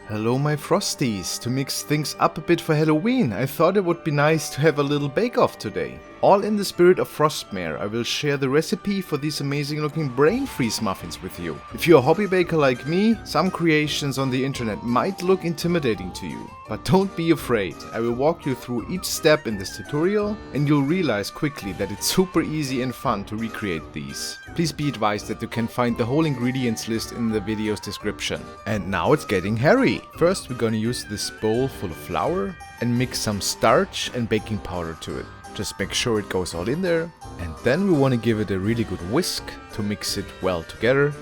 Hello my Frosties! To mix things up a bit for Halloween, I thought it would be nice to have a little bake-off today. All in the spirit of Frostmare, I will share the recipe for these amazing looking brain freeze muffins with you. If you're a hobby baker like me, some creations on the internet might look intimidating to you. But don't be afraid, I will walk you through each step in this tutorial and you'll realize quickly that it's super easy and fun to recreate these. Please be advised that you can find the whole ingredients list in the video's description. And now it's getting hairy! First we're gonna use this bowl full of flour and mix some starch and baking powder to it. Just make sure it goes all in there. And then we want to give it a really good whisk to mix it well together.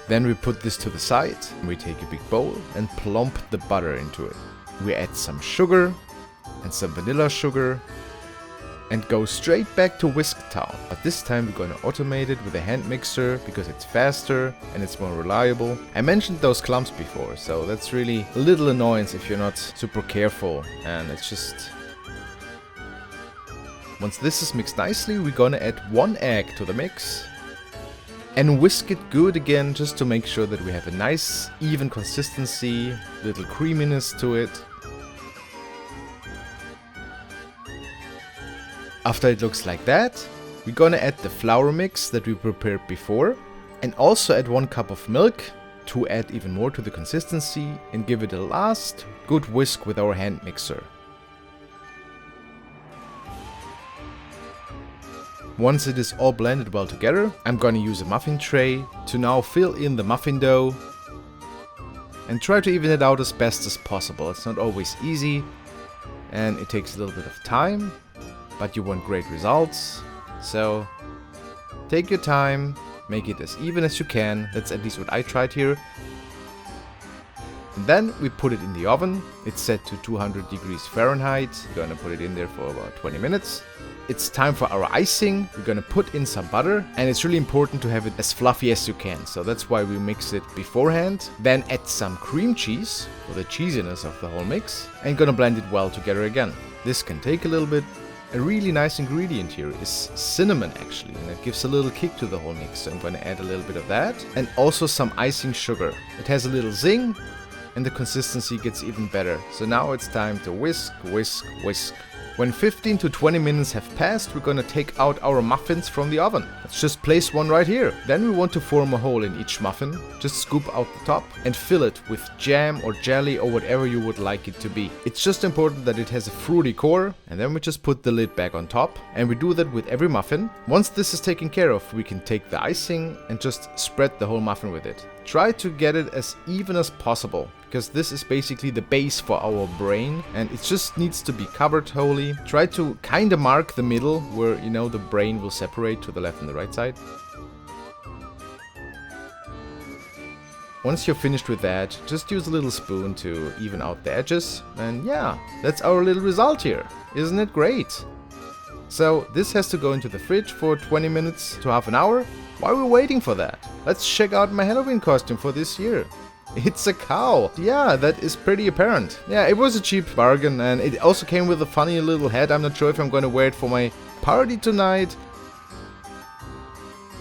Then we put this to the side. We take a big bowl and plump the butter into it. We add some sugar and some vanilla sugar and go straight back to whisk town. But this time we're gonna automate it with a hand mixer because it's faster and it's more reliable. I mentioned those clumps before, so that's really a little annoyance if you're not super careful, and it's just... Once this is mixed nicely, we're gonna add 1 egg to the mix and whisk it good again just to make sure that we have a nice even consistency, little creaminess to it. After it looks like that, we're gonna add the flour mix that we prepared before and also add 1 cup of milk to add even more to the consistency and give it a last good whisk with our hand mixer. Once it is all blended well together, I'm gonna use a muffin tray to now fill in the muffin dough and try to even it out as best as possible. It's not always easy and it takes a little bit of time, but you want great results. So take your time, make it as even as you can. That's at least what I tried here. And then we put it in the oven. It's set to 200 degrees Fahrenheit. We're gonna put it in there for about 20 minutes. It's time for our icing. We're gonna put in some butter, and it's really important to have it as fluffy as you can. So that's why we mix it beforehand. Then add some cream cheese for the cheesiness of the whole mix, and gonna blend it well together again. This can take a little bit. A really nice ingredient here is cinnamon actually, and it gives a little kick to the whole mix. So I'm gonna add a little bit of that, and also some icing sugar. It has a little zing, and the consistency gets even better. So now it's time to whisk, whisk, whisk. When 15 to 20 minutes have passed, we're gonna take out our muffins from the oven. Let's just place one right here. Then we want to form a hole in each muffin. Just scoop out the top and fill it with jam or jelly or whatever you would like it to be. It's just important that it has a fruity core, and then we just put the lid back on top, and we do that with every muffin. Once this is taken care of, we can take the icing and just spread the whole muffin with it. Try to get it as even as possible, because this is basically the base for our brain and it just needs to be covered wholly. Try to kinda mark the middle where, you know, the brain will separate to the left and the right side. Once you're finished with that, just use a little spoon to even out the edges, and yeah, that's our little result here. Isn't it great? So this has to go into the fridge for 20 minutes to half an hour. While we're waiting for that, let's check out my Halloween costume for this year. It's a cow. Yeah, that is pretty apparent. Yeah, it was a cheap bargain, and it also came with a funny little hat. I'm not sure if I'm gonna wear it for my party tonight.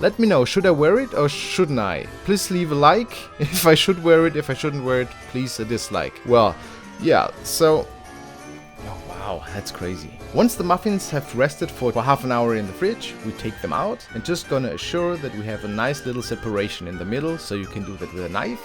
Let me know, should I wear it or shouldn't I? Please leave a like if I should wear it. If I shouldn't wear it, please a dislike. Well, yeah, so... Oh, wow, that's crazy. Once the muffins have rested for half an hour in the fridge, we take them out and just gonna assure that we have a nice little separation in the middle, so you can do that with a knife.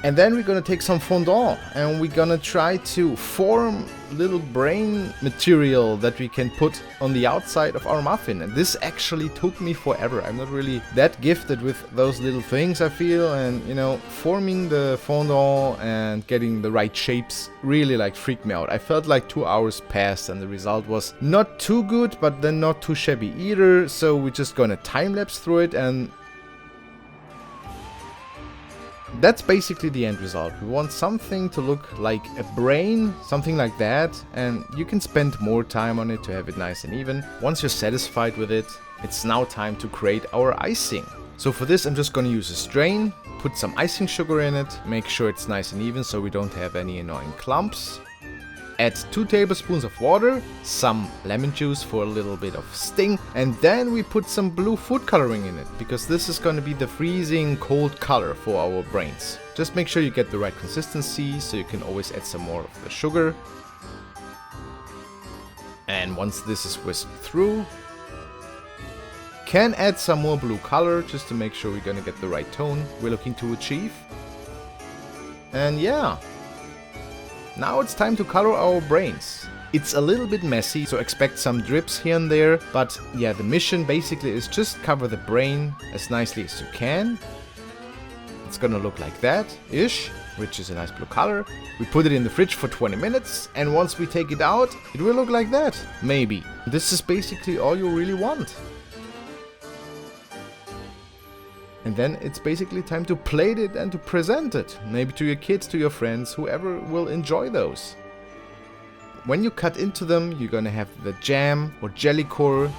And then we're gonna take some fondant and we're gonna try to form little brain material that we can put on the outside of our muffin. And this actually took me forever. I'm not really that gifted with those little things, I feel, and you know, forming the fondant and getting the right shapes really like freaked me out. I felt like 2 hours passed and the result was not too good, but then not too shabby either. So we're just gonna time lapse through it, and that's basically the end result. We want something to look like a brain, something like that, and you can spend more time on it to have it nice and even. Once you're satisfied with it, it's now time to create our icing. So for this I'm just gonna use a strain, put some icing sugar in it, make sure it's nice and even so we don't have any annoying clumps. Add 2 tablespoons of water, some lemon juice for a little bit of sting, and then we put some blue food coloring in it, because this is going to be the freezing cold color for our brains. Just make sure you get the right consistency, so you can always add some more of the sugar. And once this is whisked through, can add some more blue color just to make sure we're going to get the right tone we're looking to achieve. And yeah. Now it's time to color our brains. It's a little bit messy, so expect some drips here and there, but yeah, the mission basically is just cover the brain as nicely as you can. It's gonna look like that-ish, which is a nice blue color. We put it in the fridge for 20 minutes, and once we take it out, it will look like that, maybe. This is basically all you really want. And then it's basically time to plate it and to present it. Maybe to your kids, to your friends, whoever will enjoy those. When you cut into them, you're gonna have the jam or jelly core.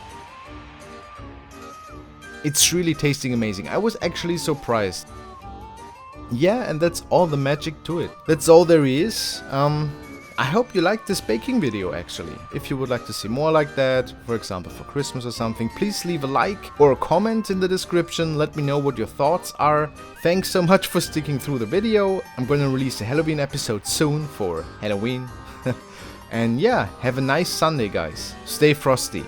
It's really tasting amazing. I was actually surprised. Yeah, and that's all the magic to it. That's all there is. I hope you liked this baking video actually. If you would like to see more like that, for example for Christmas or something, please leave a like or a comment in the description. Let me know what your thoughts are. Thanks so much for sticking through the video. I'm gonna release a Halloween episode soon for Halloween. And yeah, have a nice Sunday guys. Stay frosty.